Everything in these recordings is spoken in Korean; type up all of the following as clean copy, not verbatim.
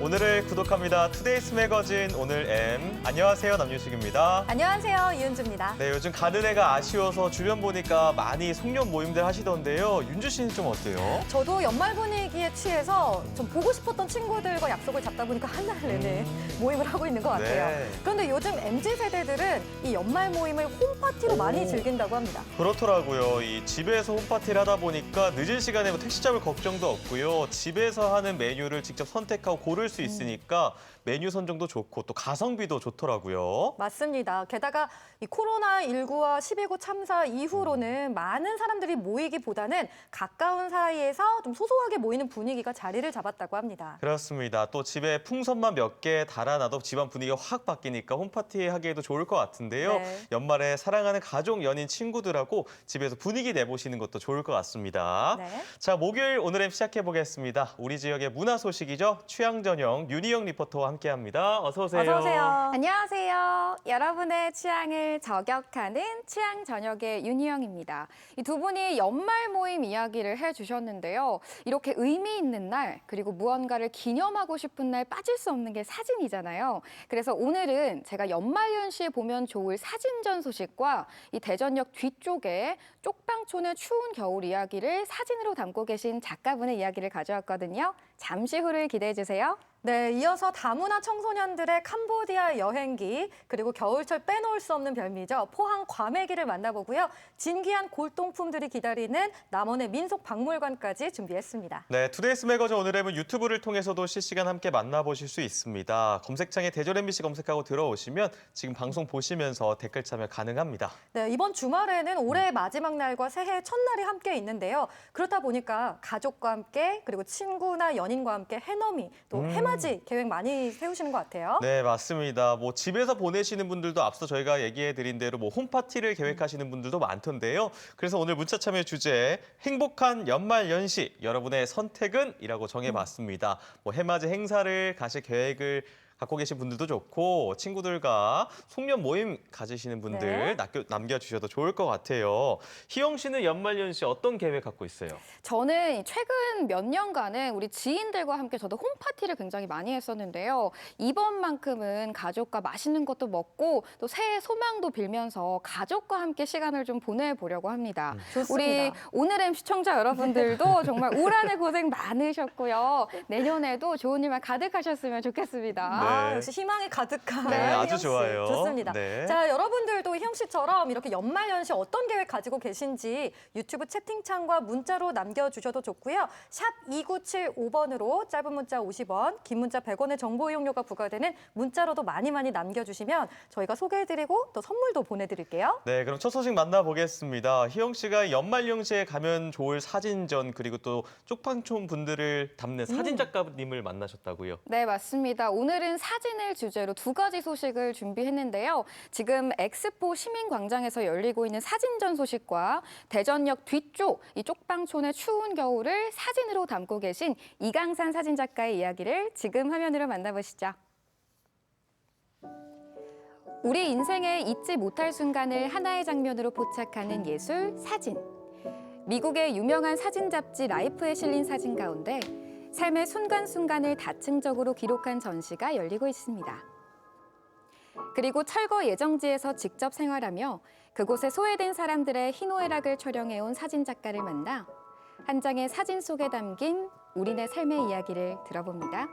오늘을 구독합니다. 투데이스 매거진 오늘 M. 안녕하세요, 남유식입니다. 안녕하세요, 이은주입니다. 네, 요즘 가는 애가 아쉬워서 주변 보니까 많이 송년 모임들 하시던데요. 윤주 씨는 좀 어때요? 저도 연말 분위기에 취해서 좀 보고 싶었던 친구들과 약속을 잡다 보니까 한 달 내내 모임을 하고 있는 것 같아요. 네. 그런데 요즘 MZ세대들은 이 연말 모임을 홈파티로 많이 즐긴다고 합니다. 그렇더라고요. 이 집에서 홈파티를 하다 보니까 늦은 시간에 뭐 택시 잡을 걱정도 없고요. 집에서 하는 메뉴를 직접 선택하고 고를 수 있으니까 메뉴 선정도 좋고 또 가성비도 좋더라고요. 맞습니다. 게다가 이 코로나19와 12구 참사 이후로는 많은 사람들이 모이기보다는 가까운 사이에서 좀 소소하게 모이는 분위기가 자리를 잡았다고 합니다. 그렇습니다. 또 집에 풍선만 몇 개 달아놔도 집안 분위기가 확 바뀌니까 홈파티 하기에도 좋을 것 같은데요. 네. 연말에 사랑하는 가족, 연인, 친구들하고 집에서 분위기 내보시는 것도 좋을 것 같습니다. 네. 자, 목요일 오늘은 시작해 보겠습니다. 우리 지역의 문화 소식이죠. 취향 전형 윤희영 리포터와 함께합니다. 어서 오세요. 어서 오세요. 안녕하세요. 여러분의 취향을 저격하는 취향 저녁의 윤희영입니다. 이 두 분이 연말 모임 이야기를 해주셨는데요. 이렇게 의미 있는 날, 그리고 무언가를 기념하고 싶은 날 빠질 수 없는 게 사진이잖아요. 그래서 오늘은 제가 연말연시에 보면 좋을 사진전 소식과 이 대전역 뒤쪽에 쪽방촌의 추운 겨울 이야기를 사진으로 담고 계신 작가분의 이야기를 가져왔거든요. 잠시 후를 기대해 주세요. 네, 이어서 다문화 청소년들의 캄보디아 여행기, 그리고 겨울철 빼놓을 수 없는 별미죠. 포항 과메기를 만나보고요. 진귀한 골동품들이 기다리는 남원의 민속박물관까지 준비했습니다. 네, 투데이스 매거진 오늘은 유튜브를 통해서도 실시간 함께 만나보실 수 있습니다. 검색창에 대전 MBC 검색하고 들어오시면 지금 방송 보시면서 댓글 참여 가능합니다. 네, 이번 주말에는 올해의 마지막 날과 새해 첫날이 함께 있는데요. 그렇다 보니까 가족과 함께, 그리고 친구나 연인과 함께 해넘이, 또 해맞이 계획 많이 세우시는 것 같아요. 네, 맞습니다. 뭐 집에서 보내시는 분들도 앞서 저희가 얘기해드린 대로 뭐 홈파티를 계획하시는 분들도 많던데요. 그래서 오늘 문자 참여 주제 행복한 연말 연시 여러분의 선택은? 이라고 정해봤습니다. 뭐 해맞이 행사를 가실 계획을 갖고 계신 분들도 좋고 친구들과 송년 모임 가지시는 분들 남겨주셔도 좋을 것 같아요. 희영 씨는 연말연시 어떤 계획 갖고 있어요? 저는 최근 몇 년간은 우리 지인들과 함께 저도 홈파티를 굉장히 많이 했었는데요. 이번만큼은 가족과 맛있는 것도 먹고 또 새해 소망도 빌면서 가족과 함께 시간을 좀 보내보려고 합니다. 좋습니다. 우리 오늘의 시청자 여러분들도 정말 올 한해 고생 많으셨고요. 내년에도 좋은 일만 가득하셨으면 좋겠습니다. 아, 역시 희망이 가득한 네, 아주 희영 씨. 좋아요. 좋습니다. 네. 자, 여러분들도 희영 씨처럼 이렇게 연말연시 어떤 계획 가지고 계신지 유튜브 채팅창과 문자로 남겨주셔도 좋고요. 샵 2975번으로 짧은 문자 50원, 긴 문자 100원의 정보 이용료가 부과되는 문자로도 많이 남겨주시면 저희가 소개해드리고 또 선물도 보내드릴게요. 네, 그럼 첫 소식 만나보겠습니다. 희영 씨가 연말연시에 가면 좋을 사진전 그리고 또 쪽방촌 분들을 담는 사진 작가님을 만나셨다고요? 네, 맞습니다. 오늘은 사진을 주제로 두 가지 소식을 준비했는데요. 지금 엑스포 시민광장에서 열리고 있는 사진전 소식과 대전역 뒤쪽 이 쪽방촌의 추운 겨울을 사진으로 담고 계신 이강산 사진작가의 이야기를 지금 화면으로 만나보시죠. 우리 인생에 잊지 못할 순간을 하나의 장면으로 포착하는 예술, 사진. 미국의 유명한 사진 잡지 라이프에 실린 사진 가운데 삶의 순간순간을 다층적으로 기록한 전시가 열리고 있습니다. 그리고 철거 예정지에서 직접 생활하며 그곳에 소외된 사람들의 희노애락을 촬영해온 사진작가를 만나 한 장의 사진 속에 담긴 우리네 삶의 이야기를 들어봅니다.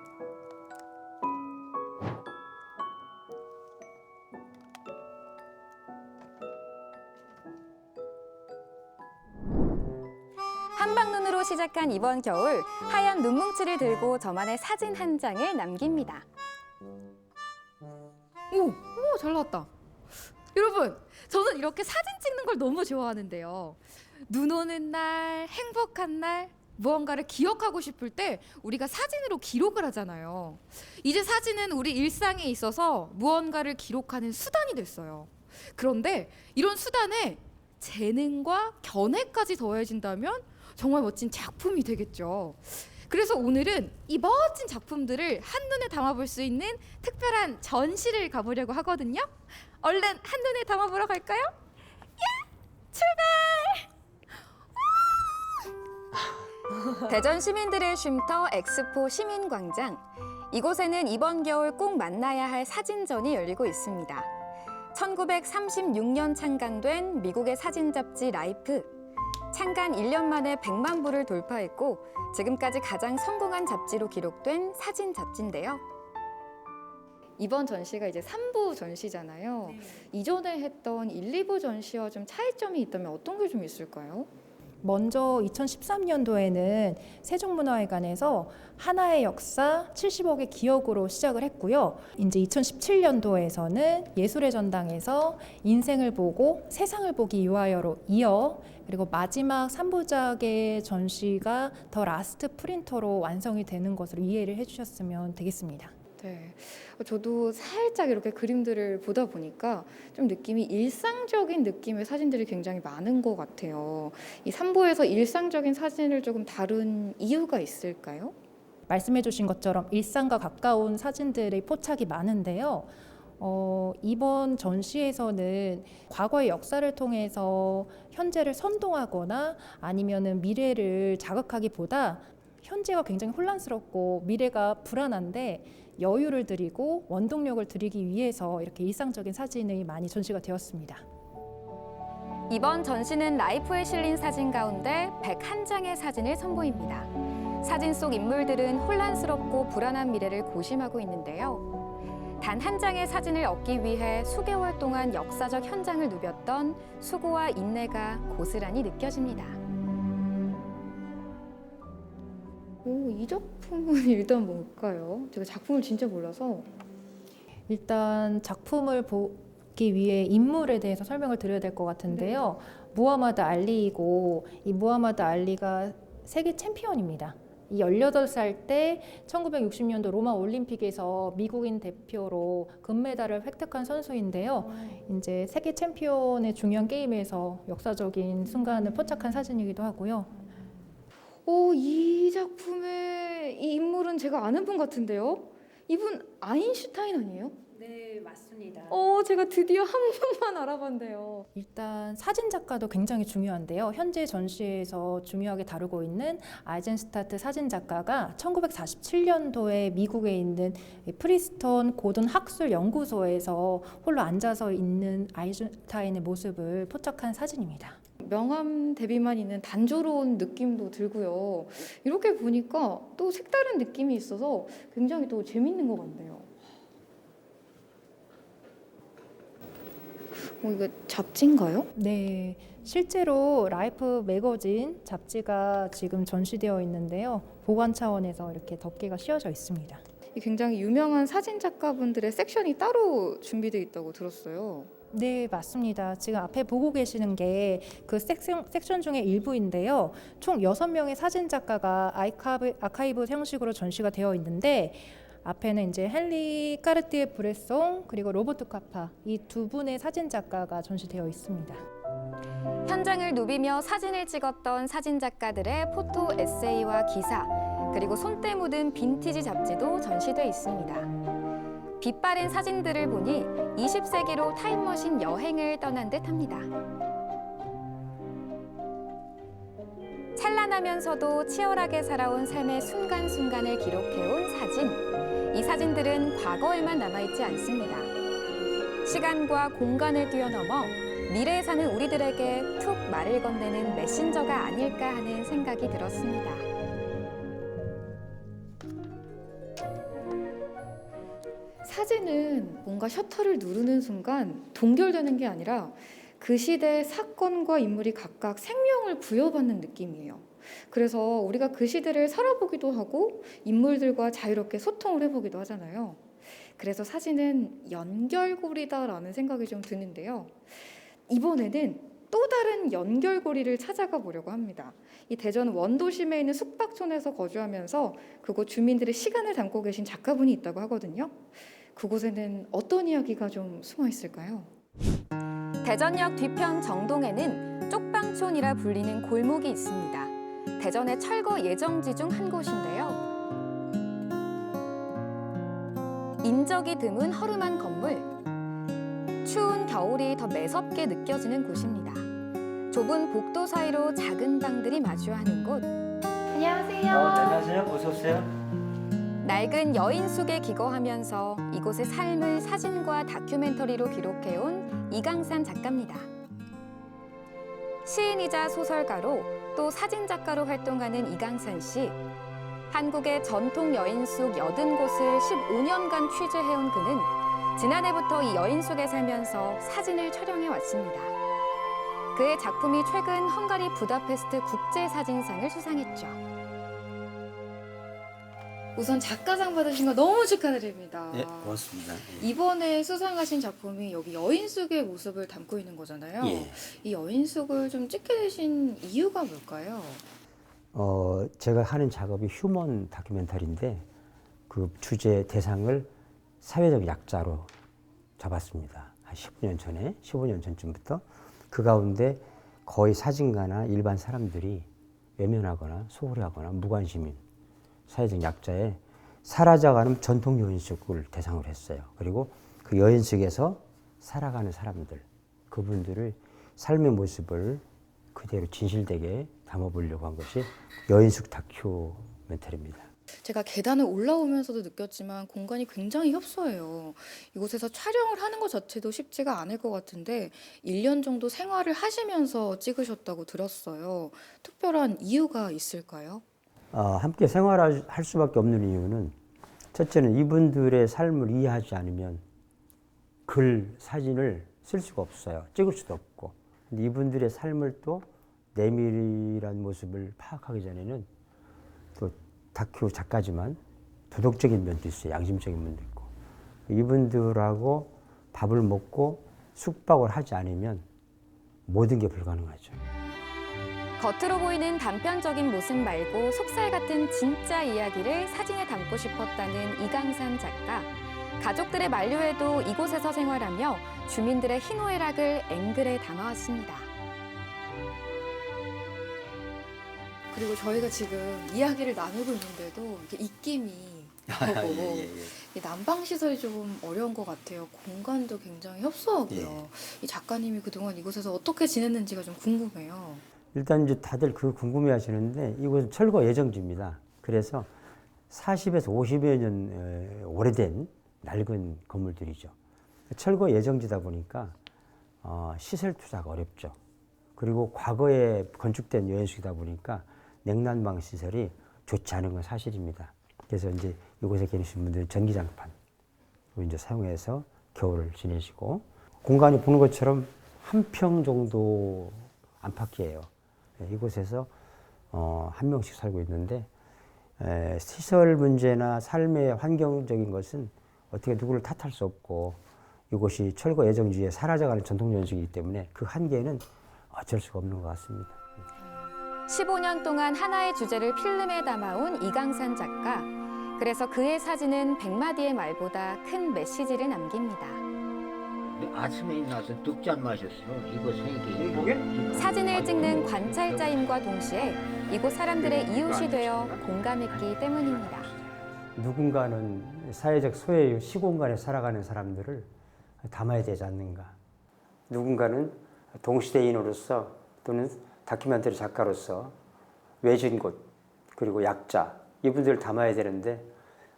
한방눈으로 시작한 이번 겨울, 하얀 눈뭉치를 들고 저만의 사진 한 장을 남깁니다. 오, 잘 나왔다. 여러분, 저는 이렇게 사진 찍는 걸 너무 좋아하는데요. 눈 오는 날, 행복한 날, 무언가를 기억하고 싶을 때 우리가 사진으로 기록을 하잖아요. 이제 사진은 우리 일상에 있어서 무언가를 기록하는 수단이 됐어요. 그런데 이런 수단에 재능과 견해까지 더해진다면 정말 멋진 작품이 되겠죠. 그래서 오늘은 이 멋진 작품들을 한눈에 담아볼 수 있는 특별한 전시를 가보려고 하거든요. 얼른 한눈에 담아보러 갈까요? 야! 출발! 대전 시민들의 쉼터 엑스포 시민광장. 이곳에는 이번 겨울 꼭 만나야 할 사진전이 열리고 있습니다. 1936년 창간된 미국의 사진 잡지 라이프. 창간 1년 만에 100만 부를 돌파했고 지금까지 가장 성공한 잡지로 기록된 사진 잡지인데요. 이번 전시가 이제 3부 전시잖아요. 이전에 했던 1, 2부 전시와 좀 차이점이 있다면 어떤 게 좀 있을까요? 먼저 2013년도에는 세종문화회관에서 하나의 역사 70억의 기억으로 시작을 했고요. 이제 2017년도에서는 예술의 전당에서 인생을 보고 세상을 보기 위하여로 이어 그리고 마지막 3부작의 전시가 더 라스트 프린터로 완성이 되는 것으로 이해를 해주셨으면 되겠습니다. 네, 저도 살짝 이렇게 그림들을 보다 보니까 좀 느낌이 일상적인 느낌의 사진들이 굉장히 많은 것 같아요. 이 3부에서 일상적인 사진을 조금 다룬 이유가 있을까요? 말씀해 주신 것처럼 일상과 가까운 사진들의 포착이 많은데요. 이번 전시에서는 과거의 역사를 통해서 현재를 선동하거나 아니면은 미래를 자극하기보다 현재가 굉장히 혼란스럽고 미래가 불안한데 여유를 드리고 원동력을 드리기 위해서 이렇게 일상적인 사진이 많이 전시가 되었습니다. 이번 전시는 라이프에 실린 사진 가운데 101장의 사진을 선보입니다. 사진 속 인물들은 혼란스럽고 불안한 미래를 고심하고 있는데요. 단 한 장의 사진을 얻기 위해 수개월 동안 역사적 현장을 누볐던 수고와 인내가 고스란히 느껴집니다. 오, 이 작품은 일단 뭘까요? 제가 작품을 진짜 몰라서. 일단 작품을 보기 위해 인물에 대해서 설명을 드려야 될 것 같은데요. 무하마드 알리이고 이 무하마드 알리가 세계 챔피언입니다. 이 18살 때 1960년도 로마 올림픽에서 미국인 대표로 금메달을 획득한 선수인데요. 이제 세계 챔피언의 중요한 게임에서 역사적인 순간을 포착한 사진이기도 하고요. 오, 이 작품의 이 인물은 제가 아는 분 같은데요? 이분 아인슈타인 아니에요? 네, 맞습니다. 제가 드디어 한 분만 알아봤네요. 일단 사진 작가도 굉장히 중요한데요. 현재 전시에서 중요하게 다루고 있는 아이젠스타트 사진 작가가 1947년도에 미국에 있는 프리스턴 고든 학술 연구소에서 홀로 앉아서 있는 아인슈타인의 모습을 포착한 사진입니다. 명함 대비만 있는 단조로운 느낌도 들고요. 이렇게 보니까 또 색다른 느낌이 있어서 굉장히 또 재밌는 것 같네요. 이거 잡지인가요? 네, 실제로 라이프 매거진 잡지가 지금 전시되어 있는데요. 보관 차원에서 이렇게 덮개가 씌워져 있습니다. 굉장히 유명한 사진 작가분들의 섹션이 따로 준비되어 있다고 들었어요. 네, 맞습니다. 지금 앞에 보고 계시는 게 그 섹션 중의 일부인데요. 총 6명의 사진 작가가 아카이브 형식으로 전시가 되어 있는데 앞에는 이제 헨리 까르띠에 브레송 그리고 로버트 카파 이 두 분의 사진 작가가 전시되어 있습니다. 현장을 누비며 사진을 찍었던 사진 작가들의 포토 에세이와 기사, 그리고 손때 묻은 빈티지 잡지도 전시돼 있습니다. 빛바랜 사진들을 보니 20세기로 타임머신 여행을 떠난 듯합니다. 찬란하면서도 치열하게 살아온 삶의 순간순간을 기록해온 사진. 이 사진들은 과거에만 남아있지 않습니다. 시간과 공간을 뛰어넘어 미래에 사는 우리들에게 툭 말을 건네는 메신저가 아닐까 하는 생각이 들었습니다. 사진은 뭔가 셔터를 누르는 순간 동결되는 게 아니라 그 시대의 사건과 인물이 각각 생명을 부여받는 느낌이에요. 그래서 우리가 그 시대를 살아보기도 하고 인물들과 자유롭게 소통을 해보기도 하잖아요. 그래서 사진은 연결고리다라는 생각이 좀 드는데요. 이번에는 또 다른 연결고리를 찾아가 보려고 합니다. 이 대전 원도심에 있는 숙박촌에서 거주하면서 그곳 주민들의 시간을 담고 계신 작가분이 있다고 하거든요. 그곳에는 어떤 이야기가 좀 숨어 있을까요? 대전역 뒤편 정동에는 쪽방촌이라 불리는 골목이 있습니다. 대전의 철거 예정지 중 한 곳인데요. 인적이 드문 허름한 건물. 추운 겨울이 더 매섭게 느껴지는 곳입니다. 좁은 복도 사이로 작은 방들이 마주하는 곳. 안녕하세요. 안녕하세요. 어서 오세요. 낡은 여인숙에 기거하면서 이곳의 삶을 사진과 다큐멘터리로 기록해온 이강산 작가입니다. 시인이자 소설가로 또 사진작가로 활동하는 이강산 씨. 한국의 전통 여인숙 80곳을 15년간 취재해온 그는 지난해부터 이 여인숙에 살면서 사진을 촬영해 왔습니다. 그의 작품이 최근 헝가리 부다페스트 국제사진상을 수상했죠. 우선 작가상 받으신 거 너무 축하드립니다. 네, 고맙습니다. 이번에 수상하신 작품이 여기 여인숙의 모습을 담고 있는 거잖아요. 예. 이 여인숙을 좀 찍게 되신 이유가 뭘까요? 제가 하는 작업이 휴먼 다큐멘터리인데 그 주제 대상을 사회적 약자로 잡았습니다. 한 15년 전쯤부터 그 가운데 거의 사진가나 일반 사람들이 외면하거나 소홀히 하거나 무관심인 사회적 약자의 사라져가는 전통 여인숙을 대상으로 했어요. 그리고 그 여인숙에서 살아가는 사람들, 그분들의 삶의 모습을 그대로 진실되게 담아보려고 한 것이 여인숙 다큐멘터리입니다. 제가 계단을 올라오면서도 느꼈지만 공간이 굉장히 협소해요. 이곳에서 촬영을 하는 것 자체도 쉽지가 않을 것 같은데 1년 정도 생활을 하시면서 찍으셨다고 들었어요. 특별한 이유가 있을까요? 함께 생활할 수밖에 없는 이유는 첫째는 이분들의 삶을 이해하지 않으면 글, 사진을 쓸 수가 없어요. 찍을 수도 없고. 근데 이분들의 삶을 또 내밀한 모습을 파악하기 전에는 또 다큐 작가지만 도덕적인 면도 있어요. 양심적인 면도 있고. 이분들하고 밥을 먹고 숙박을 하지 않으면 모든 게 불가능하죠. 겉으로 보이는 단편적인 모습 말고 속살 같은 진짜 이야기를 사진에 담고 싶었다는 이강산 작가. 가족들의 만류에도 이곳에서 생활하며 주민들의 희노애락을 앵글에 담아왔습니다. 그리고 저희가 지금 이야기를 나누고 있는데도 이렇게 입김이 나고 이 난방 시설이 좀 어려운 것 같아요. 공간도 굉장히 협소하고요. 이 작가님이 그동안 이곳에서 어떻게 지냈는지가 좀 궁금해요. 일단 이제 다들 그 궁금해 하시는데 이곳은 철거 예정지입니다. 그래서 40에서 50여 년 오래된 낡은 건물들이죠. 철거 예정지다 보니까 시설 투자가 어렵죠. 그리고 과거에 건축된 여인숙이다 보니까 냉난방 시설이 좋지 않은 건 사실입니다. 그래서 이제 이곳에 계신 분들은 전기장판 이제 사용해서 겨울을 지내시고 공간이 보는 것처럼 한 평 정도 안팎이에요. 이곳에서 한 명씩 살고 있는데 시설 문제나 삶의 환경적인 것은 어떻게 누구를 탓할 수 없고 이곳이 철거 예정지에 사라져가는 전통 연식이기 때문에 그 한계는 어쩔 수가 없는 것 같습니다. 15년 동안 하나의 주제를 필름에 담아온 이강산 작가. 그래서 그의 사진은 100마디의 말보다 큰 메시지를 남깁니다. 아침에 일어나서 뚝잔 마셨어요. 이거 생기. 사진을 찍는 관찰자임과 동시에 이곳 사람들의 이웃이 되어 공감했기 때문입니다. 누군가는 사회적 소외 시공간에 살아가는 사람들을 담아야 되지 않는가. 누군가는 동시대인으로서 또는 다큐멘터리 작가로서 외진 곳 그리고 약자 이분들을 담아야 되는데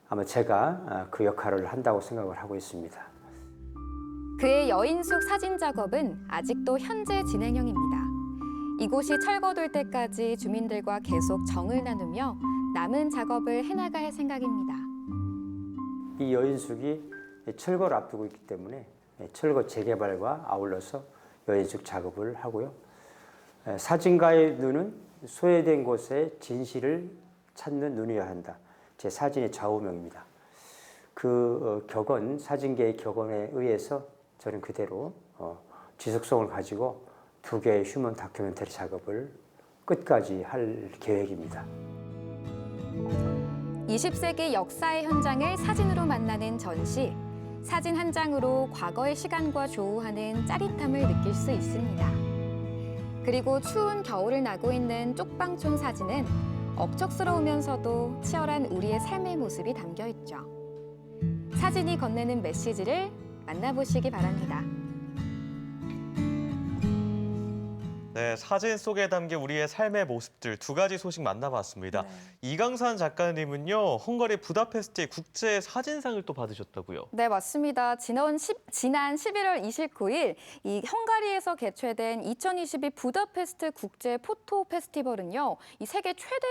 아마 제가 그 역할을 한다고 생각을 하고 있습니다. 그의 여인숙 사진 작업은 아직도 현재 진행형입니다. 이곳이 철거될 때까지 주민들과 계속 정을 나누며 남은 작업을 해나갈 생각입니다. 이 여인숙이 철거를 앞두고 있기 때문에 철거 재개발과 아울러서 여인숙 작업을 하고요. 사진가의 눈은 소외된 곳의 진실을 찾는 눈이어야 한다. 제 사진의 좌우명입니다. 그 격언, 사진계의 격언에 의해서 저는 그대로 지속성을 가지고 2개의 휴먼 다큐멘터리 작업을 끝까지 할 계획입니다. 20세기 역사의 현장을 사진으로 만나는 전시. 사진 한 장으로 과거의 시간과 조우하는 짜릿함을 느낄 수 있습니다. 그리고 추운 겨울을 나고 있는 쪽방촌 사진은 억척스러우면서도 치열한 우리의 삶의 모습이 담겨 있죠. 사진이 건네는 메시지를 만나보시기 바랍니다. 네, 사진 속에 담긴 우리의 삶의 모습들 두 가지 소식 만나봤습니다. 네. 이강산 작가님은요, 헝가리 부다페스트의 국제 사진상을 또 받으셨다고요. 네, 맞습니다. 지난 11월 29일 이 헝가리에서 개최된 2022 부다페스트 국제 포토 페스티벌은요. 이 세계 최대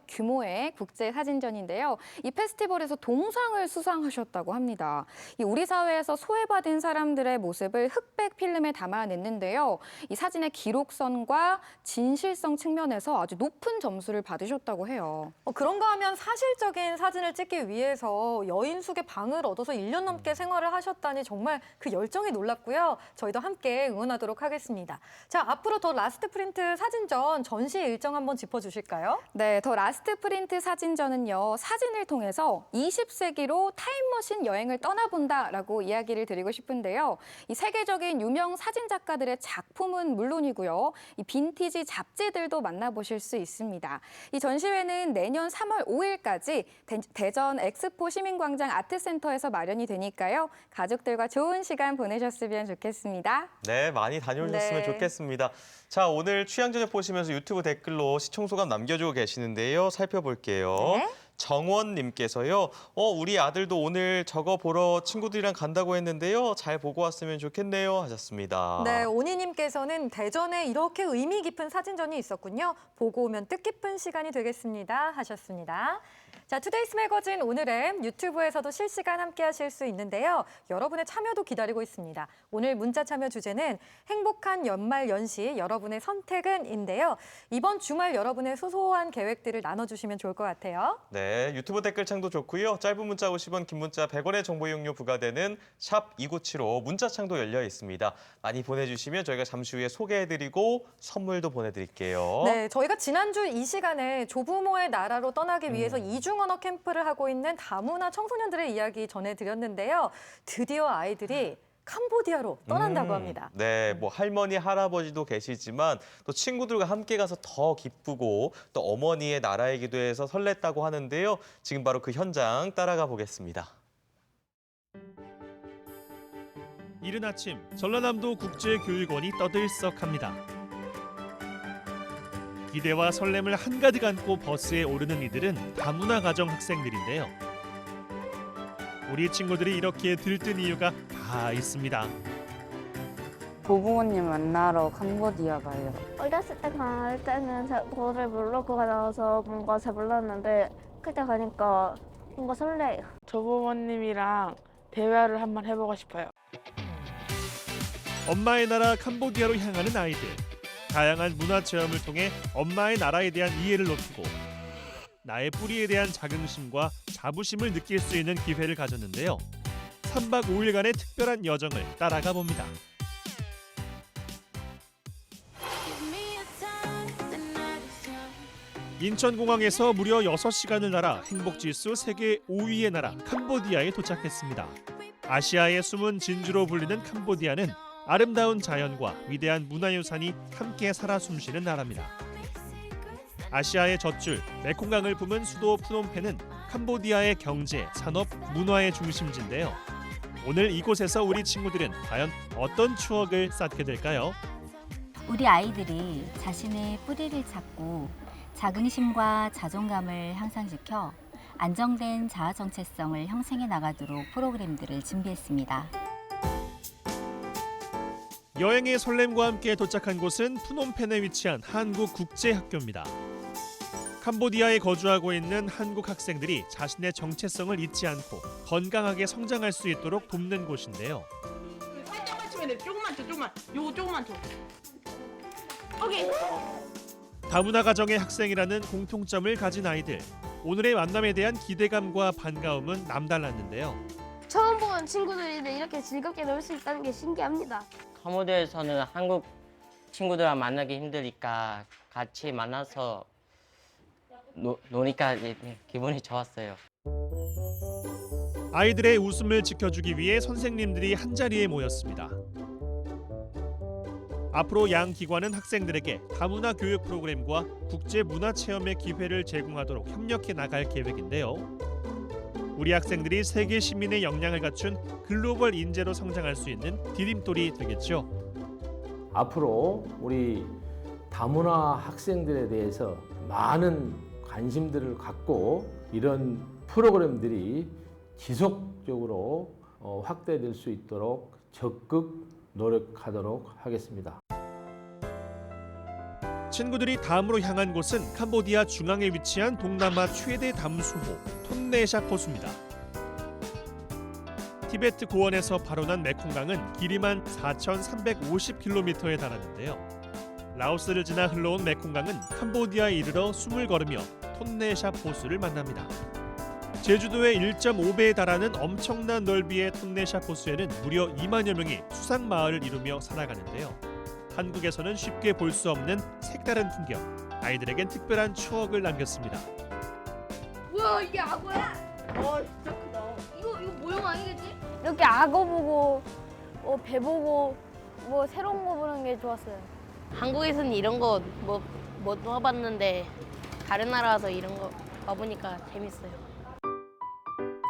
규모의 국제 사진전인데요. 이 페스티벌에서 동상을 수상하셨다고 합니다. 이 우리 사회에서 소외받은 사람들의 모습을 흑백 필름에 담아냈는데요. 이 사진의 기록성과 진실성 측면에서 아주 높은 점수를 받으셨다고 해요. 그런가 하면 사실적인 사진을 찍기 위해서 여인숙의 방을 얻어서 1년 넘게 생활을 하셨다니 정말 그 열정이 놀랍고요. 저희도 함께 응원하도록 하겠습니다. 자, 앞으로 더 라스트 프린트 사진전 전시 일정 한번 짚어주실까요? 네, 더 라스트 프린트 사진전은요. 사진을 통해서 20세기로 타임머신 여행을 떠나본다라고 이야기를 드리고 싶은데요. 이 세계적인 유명 사진 작가들의 작품은 물론이고요. 이 빈티지 잡지들도 만나보실 수 있습니다. 이 전시회는 내년 3월 5일까지 대전 엑스포 시민광장 아트센터에서 마련이 되니까요. 가족들과 좋은 시간 보내셨으면 좋겠습니다. 네, 많이 다녀오셨으면 네. 좋겠습니다. 자, 오늘 취향저녁 보시면서 유튜브 댓글로 시청 소감 남겨주고 계시는데요. 살펴볼게요. 네. 정원님께서요. 우리 아들도 오늘 저거 보러 친구들이랑 간다고 했는데요. 잘 보고 왔으면 좋겠네요 하셨습니다. 네, 오니님께서는 대전에 이렇게 의미 깊은 사진전이 있었군요. 보고 오면 뜻깊은 시간이 되겠습니다 하셨습니다. 자, 투데이스 매거진 오늘은 유튜브에서도 실시간 함께 하실 수 있는데요. 여러분의 참여도 기다리고 있습니다. 오늘 문자 참여 주제는 행복한 연말 연시 여러분의 선택은인데요. 이번 주말 여러분의 소소한 계획들을 나눠주시면 좋을 것 같아요. 네, 유튜브 댓글창도 좋고요. 짧은 문자 50원, 긴 문자 100원의 정보 이용료 부과되는 샵 2975 문자창도 열려 있습니다. 많이 보내주시면 저희가 잠시 후에 소개해드리고 선물도 보내드릴게요. 네, 저희가 지난주 이 시간에 조부모의 나라로 떠나기 위해서 이중 언어 캠프를 하고 있는 다문화 청소년들의 이야기 전해드렸는데요. 드디어 아이들이 캄보디아로 떠난다고 합니다. 네, 뭐 할머니, 할아버지도 계시지만 또 친구들과 함께 가서 더 기쁘고 또 어머니의 나라이기도 해서 설렜다고 하는데요. 지금 바로 그 현장 따라가 보겠습니다. 이른 아침 전라남도 국제교육원이 떠들썩합니다. 기대와 설렘을 한가득 안고 버스에 오르는 이들은 다문화 가정 학생들인데요. 우리 친구들이 이렇게 들뜬 이유가 다 있습니다. 고부모님 만나러 캄보디아 가요. 어렸을 때 갈 때는 저를 모르고 가서 뭔가 잘 몰랐는데 그때 가니까 뭔가 설레요. 조부모님이랑 대화를 한번 해보고 싶어요. 엄마의 나라 캄보디아로 향하는 아이들. 다양한 문화 체험을 통해 엄마의 나라에 대한 이해를 높이고 나의 뿌리에 대한 자긍심과 자부심을 느낄 수 있는 기회를 가졌는데요. 3박 5일간의 특별한 여정을 따라가 봅니다. 인천공항에서 무려 6시간을 날아 행복지수 세계 5위의 나라 캄보디아에 도착했습니다. 아시아의 숨은 진주로 불리는 캄보디아는 아름다운 자연과 위대한 문화유산이 함께 살아 숨쉬는 나라입니다. 아시아의 젖줄 메콩강을 품은 수도 푸놈펜은 캄보디아의 경제, 산업, 문화의 중심지인데요. 오늘 이곳에서 우리 친구들은 과연 어떤 추억을 쌓게 될까요? 우리 아이들이 자신의 뿌리를 찾고 자긍심과 자존감을 향상시켜 안정된 자아 정체성을 형성해 나가도록 프로그램들을 준비했습니다. 여행의 설렘과 함께 도착한 곳은 푸놈펜에 위치한 한국국제학교입니다. 캄보디아에 거주하고 있는 한국 학생들이 자신의 정체성을 잊지 않고 건강하게 성장할 수 있도록 돕는 곳인데요. 살짝만 치면 돼. 조금만 줘, 조금만. 요거 조금만 줘. 오케이. 다문화 가정의 학생이라는 공통점을 가진 아이들. 오늘의 만남에 대한 기대감과 반가움은 남달랐는데요. 처음 보는 친구들인데 이렇게 즐겁게 놀 수 있다는 게 신기합니다. 캄보디아에서는 한국 친구들과 만나기 힘드니까 같이 만나서 노니까 기분이 좋았어요. 아이들의 웃음을 지켜주기 위해 선생님들이 한자리에 모였습니다. 앞으로 양 기관은 학생들에게 다문화 교육 프로그램과 국제 문화 체험의 기회를 제공하도록 협력해 나갈 계획인데요. 우리 학생들이 세계 시민의 역량을 갖춘 글로벌 인재로 성장할 수 있는 디딤돌이 되겠죠. 앞으로 우리 다문화 학생들에 대해서 많은 관심들을 갖고 이런 프로그램들이 지속적으로 확대될 수 있도록 적극 노력하도록 하겠습니다. 친구들이 다음으로 향한 곳은 캄보디아 중앙에 위치한 동남아 최대 담수호 톤내샷 호수입니다. 티베트 고원에서 발원한 메콩강은 길이만 4,350km에 달하는데요. 라오스를 지나 흘러온 메콩강은 캄보디아에 이르러 숨을 거르며 톤내샷 호수를 만납니다. 제주도의 1.5배에 달하는 엄청난 넓이의 톤내샷 호수에는 무려 2만여 명이 수상 마을을 이루며 살아가는데요. 한국에서는 쉽게 볼 수 없는 색다른 풍경, 아이들에겐 특별한 추억을 남겼습니다. 우와, 이게 악어야? 진짜 크다. 이거 모형 아니겠지? 이렇게 악어 보고 배 보고 뭐 새로운 거 보는 게 좋았어요. 한국에서는 이런 거 못 와봤는데 다른 나라 와서 이런 거 와보니까 재밌어요.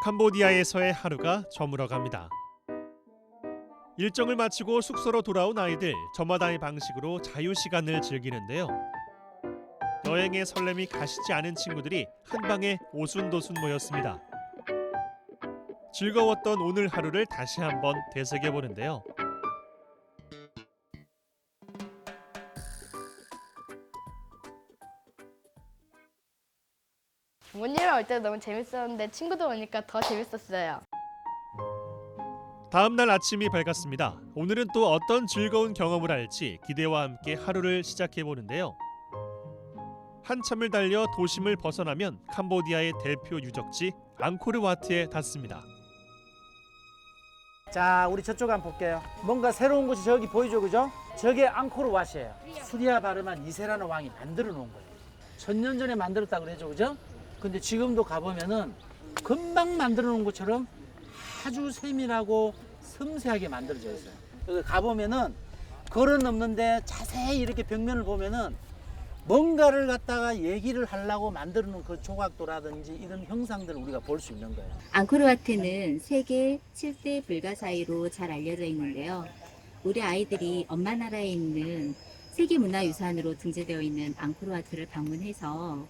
캄보디아에서의 하루가 저물어갑니다. 일정을 마치고 숙소로 돌아온 아이들, 저마다의 방식으로 자유시간을 즐기는데요. 여행의 설렘이 가시지 않은 친구들이 한방에 오순도순 모였습니다. 즐거웠던 오늘 하루를 다시 한번 되새겨보는데요. 부모님이랑 올 때 너무 재밌었는데 친구들 오니까 더 재밌었어요. 다음 날 아침이 밝았습니다. 오늘은 또 어떤 즐거운 경험을 할지 기대와 함께 하루를 시작해보는데요. 한참을 달려 도심을 벗어나면 캄보디아의 대표 유적지 앙코르와트에 닿습니다. 자, 우리 저쪽 한번 볼게요. 뭔가 새로운 곳이 저기 보이죠, 그죠? 저게 앙코르와트예요. 수리아 바르만 2세라는 왕이 만들어 놓은 거예요. 1000년 전에 만들었다고 그러죠, 그죠? 근데 지금도 가보면은 금방 만들어 놓은 것처럼 아주 세밀하고 섬세하게 만들어져 있어요. 여기 가보면은 걸어 넘는데 자세히 이렇게 벽면을 보면은 뭔가를 갖다가 얘기를 하려고 만들어 놓은 그 조각도라든지 이런 형상들을 우리가 볼 수 있는 거예요. 앙코르와트는 세계 7대 불가사의로 잘 알려져 있는데요. 우리 아이들이 엄마 나라에 있는 세계문화유산으로 등재되어 있는 앙코르와트를 방문해서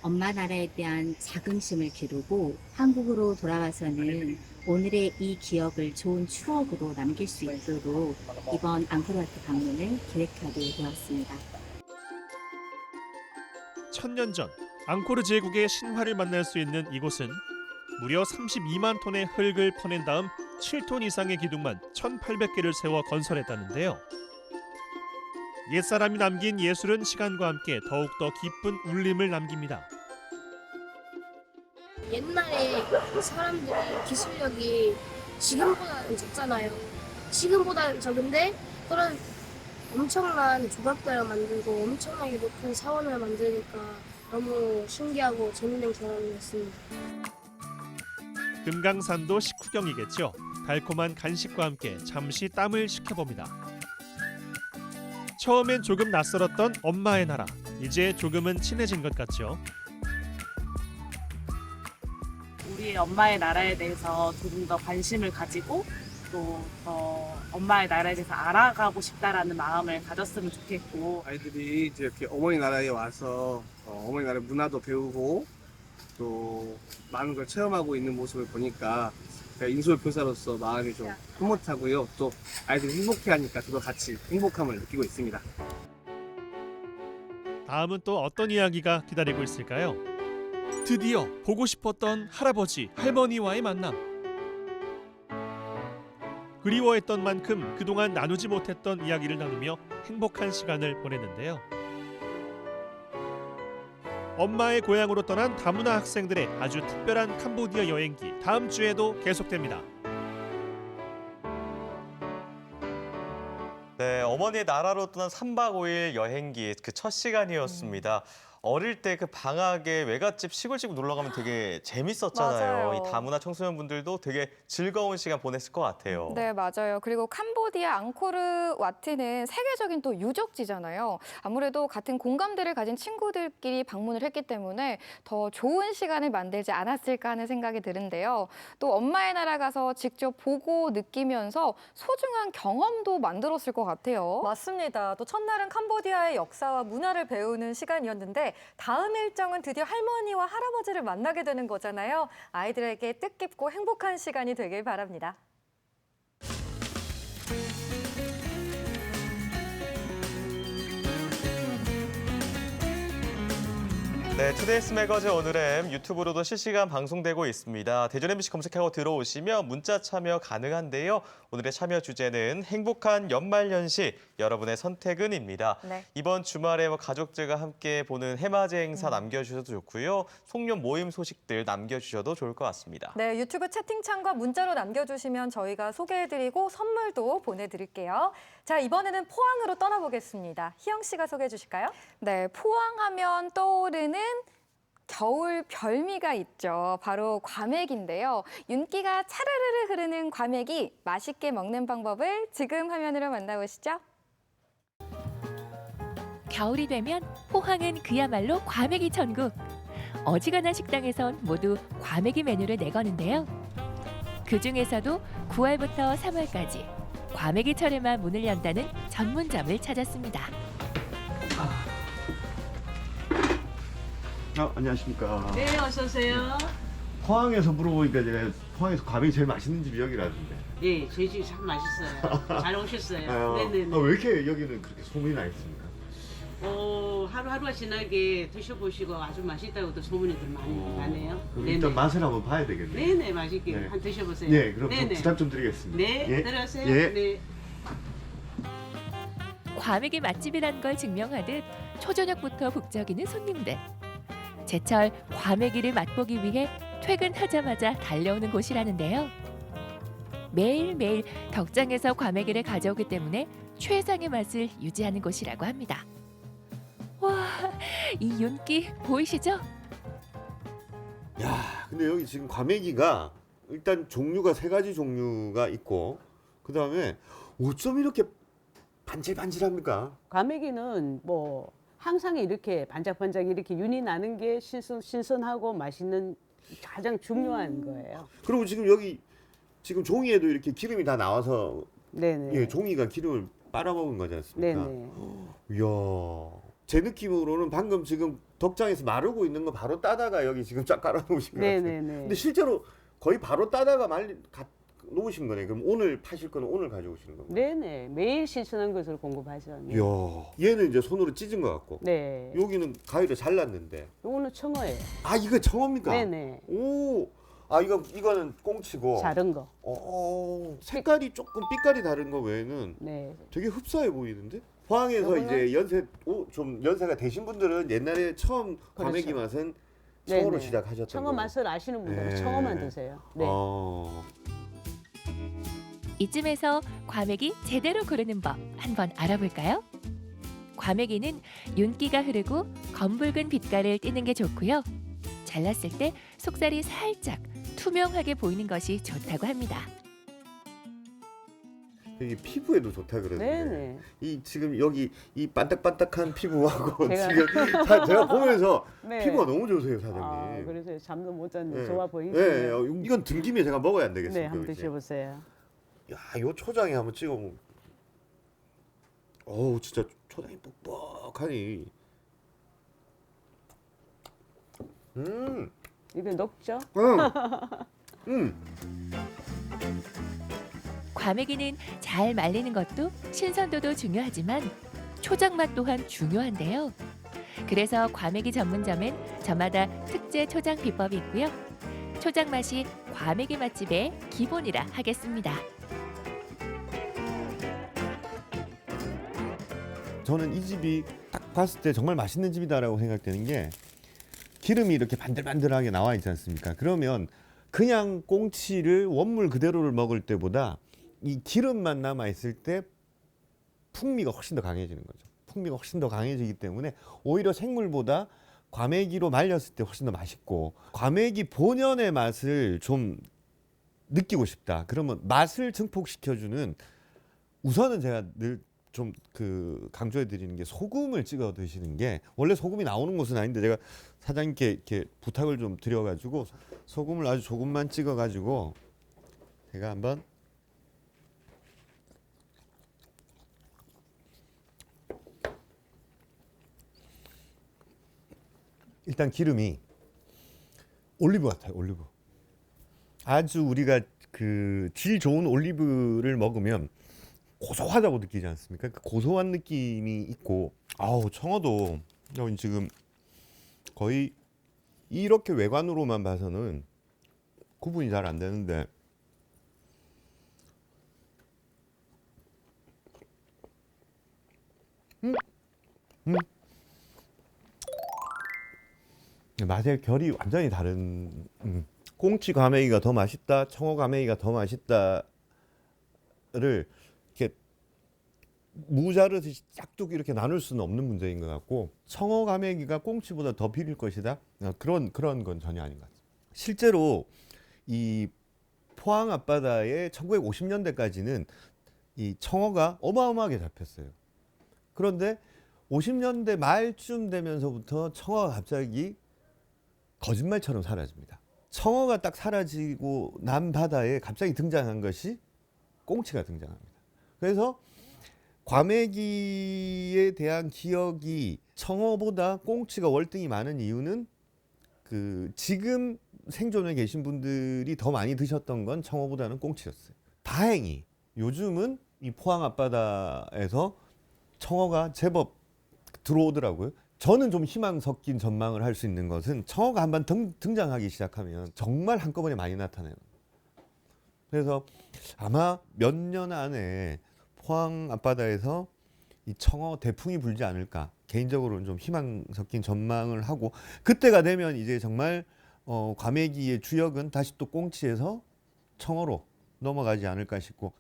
엄마 나라에 대한 자긍심을 기르고 한국으로 돌아와서는 오늘의 이 기억을 좋은 추억으로 남길 수 있도록 이번 앙코르와트 방문을 계획하게 되었습니다. 1000년 전 앙코르 제국의 신화를 만날 수 있는 이곳은 무려 32만 톤의 흙을 퍼낸 다음 7톤 이상의 기둥만 1800개를 세워 건설했다는데요. 옛사람이 남긴 예술은 시간과 함께 더욱더 깊은 울림을 남깁니다. 옛날에 사람들이 기술력이 지금보다는 적잖아요. 지금보다는 적은데 그런 엄청난 조각들을 만들고 엄청나게 높은 사원을 만드니까 너무 신기하고 재밌는 경험이었습니다. 금강산도 식후경이겠죠. 달콤한 간식과 함께 잠시 땀을 식혀봅니다. 처음엔 조금 낯설었던 엄마의 나라, 이제 조금은 친해진 것 같죠. 우리 엄마의 나라에 대해서 조금 더 관심을 가지고 또 엄마의 나라에 대해서 알아가고 싶다라는 마음을 가졌으면 좋겠고, 아이들이 이제 이렇게 어머니 나라에 와서 어머니 나라의 문화도 배우고 또 많은 걸 체험하고 있는 모습을 보니까 인솔교사로서 마음이 좀 흐뭇하고요. 또 아이들이 행복해하니까 저도 같이 행복함을 느끼고 있습니다. 다음은 또 어떤 이야기가 기다리고 있을까요? 드디어 보고 싶었던 할아버지, 할머니와의 만남. 그리워했던 만큼 그동안 나누지 못했던 이야기를 나누며 행복한 시간을 보냈는데요. 엄마의 고향으로 떠난 다문화 학생들의 아주 특별한 캄보디아 여행기, 다음 주에도 계속됩니다. 네, 어머니의 나라로 떠난 3박 5일 여행기 그 첫 시간이었습니다. 어릴 때 그 방학에 외갓집 시골집 놀러 가면 되게 재밌었잖아요. 맞아요. 이 다문화 청소년분들도 되게 즐거운 시간 보냈을 것 같아요. 네, 맞아요. 그리고 캄보디아 앙코르와트는 세계적인 또 유적지잖아요. 아무래도 같은 공감대를 가진 친구들끼리 방문을 했기 때문에 더 좋은 시간을 만들지 않았을까 하는 생각이 드는데요. 또 엄마의 나라 가서 직접 보고 느끼면서 소중한 경험도 만들었을 것 같아요. 맞습니다. 또 첫날은 캄보디아의 역사와 문화를 배우는 시간이었는데 다음 일정은 드디어 할머니와 할아버지를 만나게 되는 거잖아요. 아이들에게 뜻깊고 행복한 시간이 되길 바랍니다. 네, 투데이스 매거진 오늘은 유튜브로도 실시간 방송되고 있습니다. 대전 MBC 검색하고 들어오시면 문자 참여 가능한데요. 오늘의 참여 주제는 행복한 연말연시, 여러분의 선택은입니다. 네. 이번 주말에 가족들과 함께 보는 해맞이 행사 남겨주셔도 좋고요. 송년 모임 소식들 남겨주셔도 좋을 것 같습니다. 네, 유튜브 채팅창과 문자로 남겨주시면 저희가 소개해드리고 선물도 보내드릴게요. 자, 이번에는 포항으로 떠나보겠습니다. 희영 씨가 소개해 주실까요? 네, 포항하면 떠오르는 겨울 별미가 있죠. 바로 과메기인데요. 윤기가 차르르르 흐르는 과메기, 맛있게 먹는 방법을 지금 화면으로 만나보시죠. 겨울이 되면 포항은 그야말로 과메기 천국. 어지간한 식당에선 모두 과메기 메뉴를 내거는데요. 그중에서도 9월부터 3월까지 과메기철에만 문을 연다는 전문점을 찾았습니다. 안녕하십니까. 네, 어서 오세요. 포항에서 물어보니까 제가 포항에서 과메기 제일 맛있는 집이 여기라던데. 예, 저희 집이 참 맛있어요. 잘 오셨어요. 네네네. 왜 이렇게 여기는 그렇게 소문이 나 있습니까? 하루하루가 지나게 드셔보시고 아주 맛있다고도 소문이들 많이 나네요. 그럼 일단 맛을 한번 봐야 되겠네요. 네네, 맛있게 네. 한 드셔보세요. 네, 그럼 좀 네네. 부탁 좀 드리겠습니다. 네, 예. 들어가세요. 예. 네. 과메기 맛집이란 걸 증명하듯 초저녁부터 북적이는 손님들. 제철 과메기를 맛보기 위해 퇴근하자마자 달려오는 곳이라는데요. 매일매일 덕장에서 과메기를 가져오기 때문에 최상의 맛을 유지하는 곳이라고 합니다. 와, 이 윤기 보이시죠? 야, 근데 여기 지금 과메기가 일단 종류가 3가지 종류가 있고 그다음에 어쩜 이렇게 반질반질합니까? 과메기는 뭐 항상 이렇게 반짝반짝 이렇게 윤이 나는 게 신선하고 맛있는 가장 중요한 거예요. 그리고 지금 여기 지금 종이에도 이렇게 기름이 다 나와서 네네. 예, 종이가 기름을 빨아먹은 거지 않습니까? 네네. 이야, 제 느낌으로는 방금 지금 덕장에서 마르고 있는 거 바로 따다가 여기 지금 쫙 깔아놓으신 거 같아요. 네네네. 근데 실제로 거의 바로 따다가 놓으신 거네. 그럼 오늘 파실 거는 오늘 가져오시는 겁니다. 네네. 매일 신선한 것을 공급하죠. 네. 이야, 얘는 이제 손으로 찢은 것 같고. 네. 여기는 가위로 잘랐는데. 요거는 청어예요. 아, 이거 청어입니까? 네네. 오, 아 이거는 꽁치고. 자른 거. 색깔이 조금 빛깔이 다른 거 외에는 네. 되게 흡사해 보이는데? 포항에서 요거는- 이제 좀 연세가 되신 분들은 옛날에 처음 과메기 그렇죠. 맛은 청어로 네네. 시작하셨던 청어 거고. 맛을 아시는 분들은 네. 청어만 드세요. 네. 이쯤에서 과메기 제대로 고르는 법 한번 알아볼까요? 과메기는 윤기가 흐르고 검붉은 빛깔을 띠는 게 좋고요. 잘랐을 때 속살이 살짝 투명하게 보이는 것이 좋다고 합니다. 이게 피부에도 좋다 그러는데. 네네. 이 지금 여기 이 반딱반딱한 피부하고 제가- 지금 제가 보면서 네. 피부가 너무 좋으세요, 사장님. 아, 그래서 잠도 못 잤는데 네. 좋아 보이시네요. 네, 이건 등김에 제가 먹어야 안 되겠습니까? 네, 한번 이제? 드셔보세요. 야, 요 초장에 한번 찍어 먹. 어우, 진짜 초장이 뻑뻑하니. 입에 녹죠? 과메기는 잘 말리는 것도 신선도도 중요하지만 초장 맛 또한 중요한데요. 그래서 과메기 전문점엔 저마다 특제 초장 비법이 있고요. 초장 맛이 과메기 맛집의 기본이라 하겠습니다. 저는 이 집이 딱 봤을 때 정말 맛있는 집이다라고 생각되는 게 기름이 이렇게 반들반들하게 나와 있지 않습니까? 그러면 그냥 꽁치를 원물 그대로를 먹을 때보다 이 기름만 남아 있을 때 풍미가 훨씬 더 강해지는 거죠. 풍미가 훨씬 더 강해지기 때문에 오히려 생물보다 과메기로 말렸을 때 훨씬 더 맛있고 과메기 본연의 맛을 좀 느끼고 싶다. 그러면 맛을 증폭시켜주는 우선은 제가 늘 좀 그 강조해 드리는 게 소금을 찍어 드시는 게 원래 소금이 나오는 곳은 아닌데 제가 사장님께 이렇게 부탁을 좀 드려가지고 소금을 아주 조금만 찍어가지고 제가 한번 일단 기름이 올리브 같아요. 올리브. 아주 우리가 그 질 좋은 올리브를 먹으면 고소하다고 느끼지 않습니까? 그 고소한 느낌이 있고, 아우 청어도 지금 거의 이렇게 외관으로만 봐서는 구분이 잘 안 되는데 맛의 결이 완전히 다른. 꽁치 과메기가 더 맛있다, 청어 과메기가 더 맛있다를 이렇게 무자르듯이 짝뚝 이렇게 나눌 수는 없는 문제인 것 같고, 청어 과메기가 꽁치보다 더 비릴 것이다, 그런 건 전혀 아닌 것 같습니다. 실제로 이 포항 앞바다에 1950년대까지는 이 청어가 어마어마하게 잡혔어요. 그런데 50년대 말쯤 되면서부터 청어가 갑자기 거짓말처럼 사라집니다. 청어가 딱 사라지고 난 바다에 갑자기 등장한 것이 꽁치가 등장합니다. 그래서 과메기에 대한 기억이 청어보다 꽁치가 월등히 많은 이유는 그 지금 생존에 계신 분들이 더 많이 드셨던 건 청어보다는 꽁치였어요. 다행히 요즘은 이 포항 앞바다에서 청어가 제법 들어오더라고요. 저는 좀 희망 섞인 전망을 할 수 있는 것은 청어가 한번 등장하기 시작하면 정말 한꺼번에 많이 나타나요. 그래서 아마 몇 년 안에 포항 앞바다에서 이 청어 대풍이 불지 않을까, 개인적으로는 좀 희망 섞인 전망을 하고, 그때가 되면 이제 정말 과메기의 주역은 다시 또 꽁치에서 청어로 넘어가지 않을까 싶고.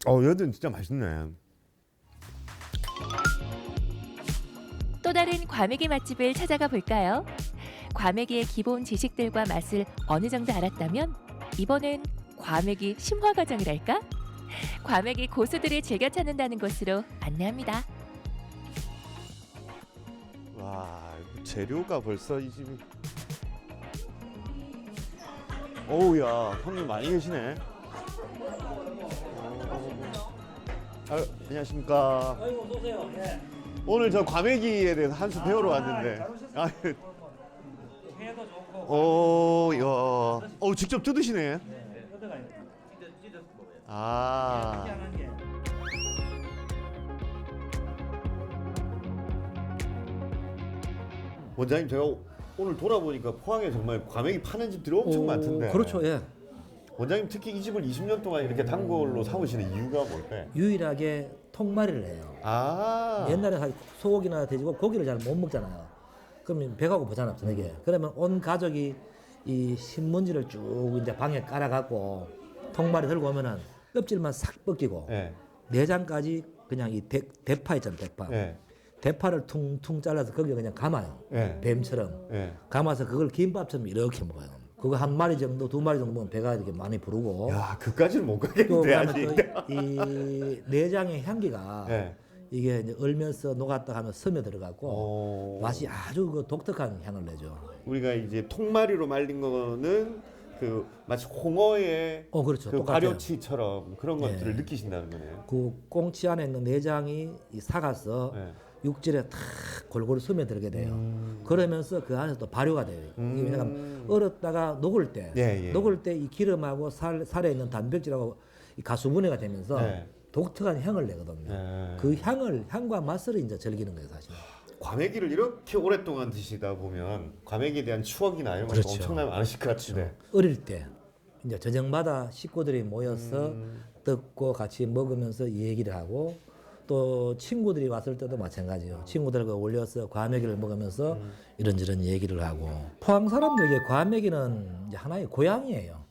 얘는 진짜 맛있네. 또 다른 과메기 맛집을 찾아가 볼까요? 과메기의 기본 지식들과 맛을 어느 정도 알았다면 이번엔 과메기 심화 과정이랄까? 과메기 고수들이 즐겨 찾는다는 곳으로 안내합니다. 와, 재료가 벌써 이 집이. 어우야, 손님 많이 계시네. 안녕하십니까. 오늘 저 과메기에 대해서 한 수 배우러 왔는데. 직접 뜯으시네. 원장님, 제가 오늘 돌아보니까 포항에 정말 과메기 파는 집들이 엄청 많던데. 그렇죠, 예. 원장님 특히 이 집을 20년 동안 이렇게 단골로 삼으시는 이유가 뭘까요? 유일하게 통마리를 해요. 옛날에 소고기나 돼지고 고기를 잘 못 먹잖아요. 그러면 배가 고프잖아요, 저녁에. 그러면 온 가족이 이 신문지를 쭉 이제 방에 깔아갖고 통마리 들고 오면은 껍질만 싹 벗기고 내장까지 그냥 이 대파 있잖아요, 대파. 대파를 퉁퉁 잘라서 거기에 그냥 감아요. 뱀처럼. 감아서 그걸 김밥처럼 이렇게 먹어요. 그거 한 마리 정도, 두 마리 정도 먹으면 배가 이렇게 많이 부르고. 야, 그까지는 못 가겠는데 아직. 이 내장의 향기가 이게 이제 얼면서 녹았다 하면 섬에 들어가고 맛이 아주 그 독특한 향을 내죠. 우리가 이제 통마리로 말린 거는 그 마치 홍어의 그렇죠. 그 똑같아요. 발효치처럼 그런 것들을 느끼신다는 거네요. 그 꽁치 안에 있는 내장이 삭아서 육질에 탁 골고루 스며들게 돼요. 그러면서 그 안에서 또 발효가 돼요. 이게 왜냐하면 얼었다가 녹을 때, 녹을 때 이 기름하고 살에 있는 단백질하고 이 가수분해가 되면서 독특한 향을 내거든요. 그 향과 맛을 이제 즐기는 거예요, 사실. 과메기를 이렇게 오랫동안 드시다 보면 과메기에 대한 추억이나 이런 것도 엄청나게 많으실 것 같은데. 어릴 때 이제 저녁마다 식구들이 모여서 듣고 같이 먹으면서 얘기를 하고, 또 친구들이 왔을 때도 마찬가지예요. 친구들과 올려서 과메기를 먹으면서 이런저런 얘기를 하고. 포항 사람들에게 과메기는 이제 하나의 고향이에요.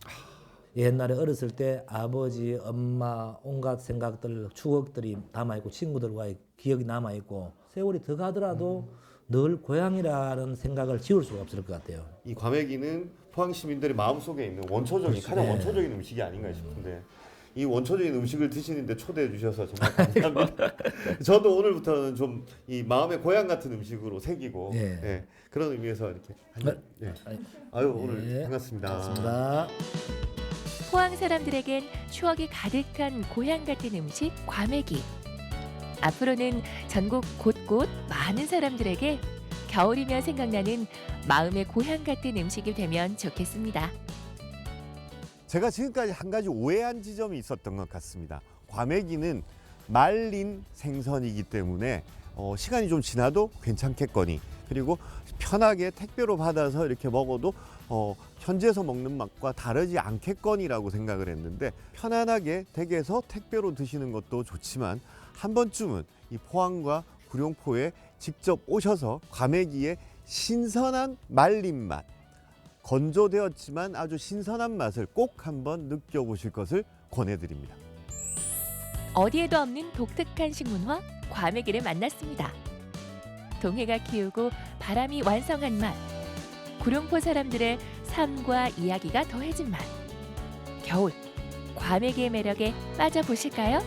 옛날에 어렸을 때 아버지, 엄마, 온갖 생각들, 추억들이 남아있고 친구들과의 기억이 남아있고 세월이 더 가더라도 늘 고향이라는 생각을 지울 수가 없을 것 같아요. 이 과메기는 포항 시민들의 마음속에 있는 원초적인 그렇죠. 가장 네. 원초적인 음식이 아닌가 싶은데 이 원초적인 음식을 드시는데 초대해 주셔서 정말 감사합니다. 저도 오늘부터는 좀 이 마음의 고향 같은 음식으로 새기고 예. 예, 그런 의미에서 이렇게 예. 아유 오늘 반갑습니다. 반갑습니다. 포항 사람들에겐 추억이 가득한 고향 같은 음식 과메기. 앞으로는 전국 곳곳 많은 사람들에게 겨울이면 생각나는 마음의 고향 같은 음식이 되면 좋겠습니다. 제가 지금까지 한 가지 오해한 지점이 있었던 것 같습니다. 과메기는 말린 생선이기 때문에 시간이 좀 지나도 괜찮겠거니 그리고 편하게 택배로 받아서 이렇게 먹어도 현지에서 먹는 맛과 다르지 않겠거니라고 생각을 했는데 편안하게 댁에서 택배로 드시는 것도 좋지만 한 번쯤은 이 포항과 구룡포에 직접 오셔서 과메기의 신선한 말린 맛 건조되었지만 아주 신선한 맛을 꼭 한번 느껴보실 것을 권해드립니다. 어디에도 없는 독특한 식문화 과메기를 만났습니다. 동해가 키우고 바람이 완성한 맛. 구룡포 사람들의 삶과 이야기가 더해진 맛. 겨울, 과메기의 매력에 빠져보실까요?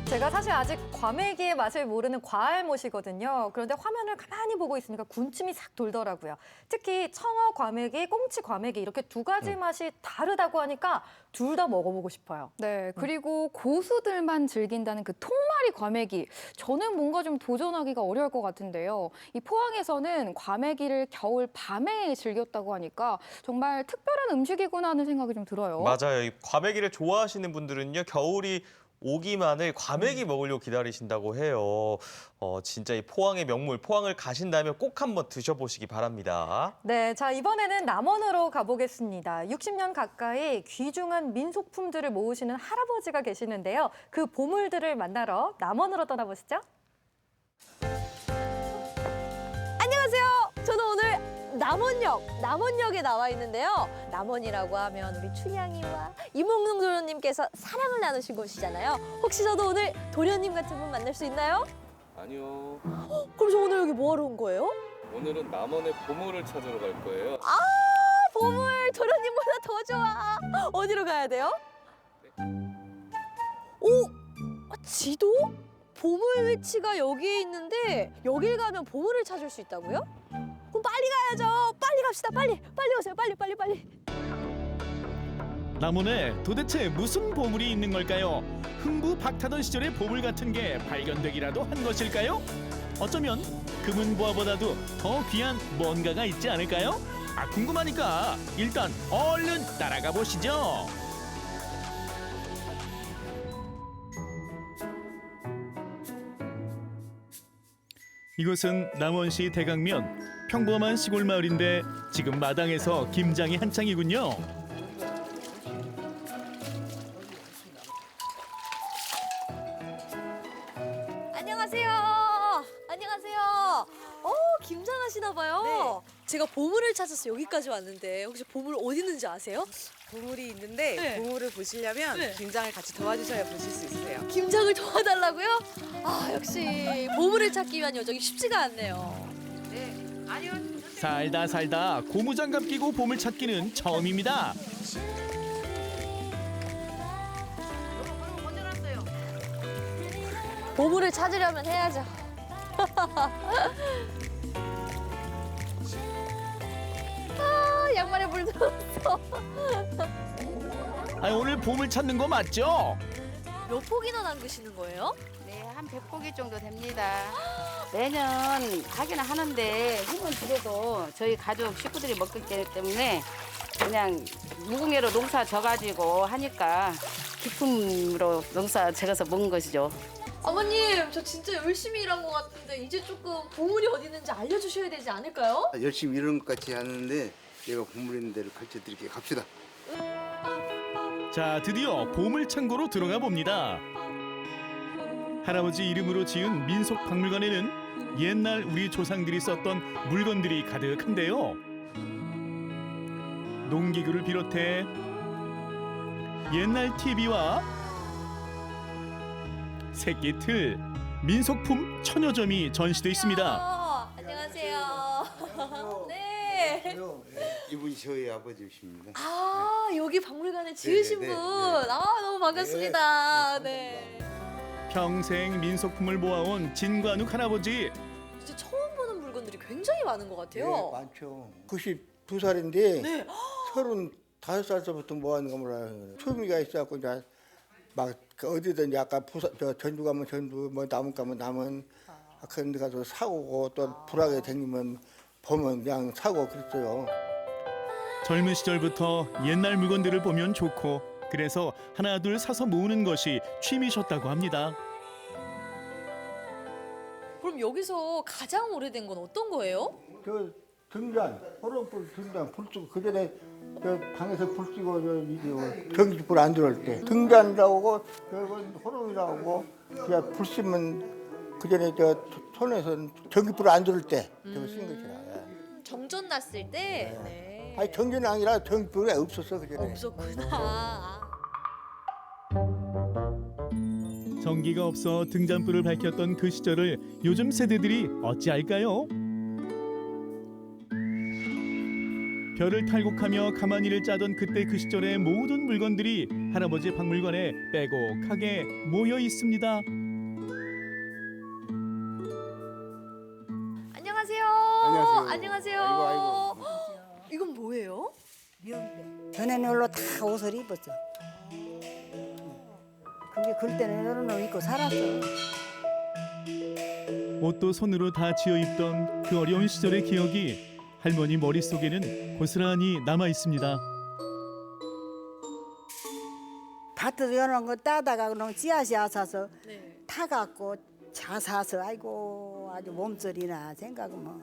제가 사실 아직 과메기의 맛을 모르는 과알못이거든요. 그런데 화면을 가만히 보고 있으니까 군침이 싹 돌더라고요. 특히 청어 과메기, 꽁치 과메기 이렇게 두 가지 맛이 다르다고 하니까 둘 다 먹어보고 싶어요. 네, 그리고 고수들만 즐긴다는 그 통마리 과메기. 저는 뭔가 좀 도전하기가 어려울 것 같은데요. 이 포항에서는 과메기를 겨울 밤에 즐겼다고 하니까 정말 특별한 음식이구나 하는 생각이 좀 들어요. 맞아요. 이 과메기를 좋아하시는 분들은요, 겨울이 오기만을 과메기 먹으려고 기다리신다고 해요. 진짜 이 포항의 명물, 포항을 가신다면 꼭 한번 드셔보시기 바랍니다. 네, 자 이번에는 남원으로 가보겠습니다. 60년 가까이 귀중한 민속품들을 모으시는 할아버지가 계시는데요. 그 보물들을 만나러 남원으로 떠나보시죠. 안녕하세요. 저는 오늘 남원역에 나와 있는데요. 남원이라고 하면 우리 춘향이와 이몽룡 도련님께서 사랑을 나누신 곳이잖아요. 혹시 저도 오늘 도련님 같은 분 만날 수 있나요? 아니요. 그럼 저 오늘 여기 뭐하러 온 거예요? 오늘은 남원의 보물을 찾으러 갈 거예요. 아, 보물 도련님보다 더 좋아. 어디로 가야 돼요? 오, 지도? 보물 위치가 여기에 있는데 여길 가면 보물을 찾을 수 있다고요? 그럼 빨리 가야죠. 빨리 갑시다. 빨리 오세요. 빨리. 남원에 도대체 무슨 보물이 있는 걸까요? 흥부 박타던 시절의 보물 같은 게 발견되기라도 한 것일까요? 어쩌면 금은보화보다도 더 귀한 뭔가가 있지 않을까요? 궁금하니까 일단 얼른 따라가 보시죠. 이곳은 남원시 대강면 평범한 시골 마을인데 지금 마당에서 김장이 한창이군요. 안녕하세요. 김장하시나 봐요. 네. 제가 보물을 찾아서 여기까지 왔는데 혹시 보물 어디 있는지 아세요? 보물이 있는데 네. 보물을 보시려면 네. 김장을 같이 도와주셔야 보실 수 있어요. 김장을 도와달라고요? 아, 역시 보물을 찾기 위한 여정이 쉽지가 않네요. 네, 아니요. 살다 고무장갑 끼고 보물 찾기는 처음입니다. 보물을 찾으려면 해야죠. 아, 양말에 물 들었어. 오늘 보물 찾는 거 맞죠? 몇 폭이나 담그시는 거예요? 네, 한 100포기 정도 됩니다. 매년 하기는 하는데 힘은 들어도 저희 가족 식구들이 먹기 때문에 그냥 무궁예로 농사 져가지고 하니까 기쁨으로 농사 지어서 먹은 것이죠. 어머님, 저 진짜 열심히 일한 것 같은데 이제 조금 보물이 어디 있는지 알려주셔야 되지 않을까요? 열심히 일하는 것 같이 하는데 내가 보물 있는 데를 가르쳐 드릴게요. 갑시다. 자, 드디어 보물 창고로 들어가 봅니다. 할아버지 이름으로 지은 민속박물관에는 옛날 우리 조상들이 썼던 물건들이 가득한데요. 농기구를 비롯해 옛날 TV와 새끼틀, 민속품 천여점이 전시돼 있습니다. 안녕하세요. 네. 이분이 저희 아버지십니다. 아, 여기 박물관에 지으신 네, 네, 분. 네. 아, 너무 반갑습니다. 네. 평생 민속품을 모아온 진관욱 할아버지. 진짜 처음 보는 물건들이 굉장히 많은 것 같아요. 네, 많죠. 92살인데 네. 35살서부터 모아는 거 몰라요. 초미가 있어갖고 이제 막 어디든 약간 전주 가면 전주, 뭐 남원 가면 남원 그런 데 가서 사고 또 불하게 다니면 보면 그냥 사고 그랬어요. 젊은 시절부터 옛날 물건들을 보면 좋고 그래서 하나 둘 사서 모으는 것이 취미셨다고 합니다. 그럼 여기서 가장 오래된 건 어떤 거예요? 저 등잔, 호롱불 등잔 불 끄고 그 전에 저 방에서 불 끄고 전기불 안 들어올 때 등잔이라고 저건 호롱이라고 그냥 불 쓰면 그 전에 저 손에서 전기불 안 들어올 때 저거 쓴 것이라. 정전 났을 때. 네. 아니 정전이 아니라 전기불이 없었어 그 전에. 없었구나. 전기가 없어 등잔불을 밝혔던 그 시절을 요즘 세대들이 어찌할까요? 별을 탈곡하며 가마니를 짜던 그때 그 시절의 모든 물건들이 할아버지 박물관에 빼곡하게 모여 있습니다. 안녕하세요. 안녕하세요. 안녕하세요. 아이고. 이건 뭐예요? 전에는 일로 다 옷을 입었죠. 그게 그때는 이런 옷 입고 살았어. 옷도 손으로 다 지어 입던 그 어려운 시절의 기억이 할머니 머릿속에는 고스란히 남아 있습니다. 밭에서 이런 거 따다가 그럼 씨앗이 사서 타갖고 자 사서 아이고 아주 몸소리나 생각하면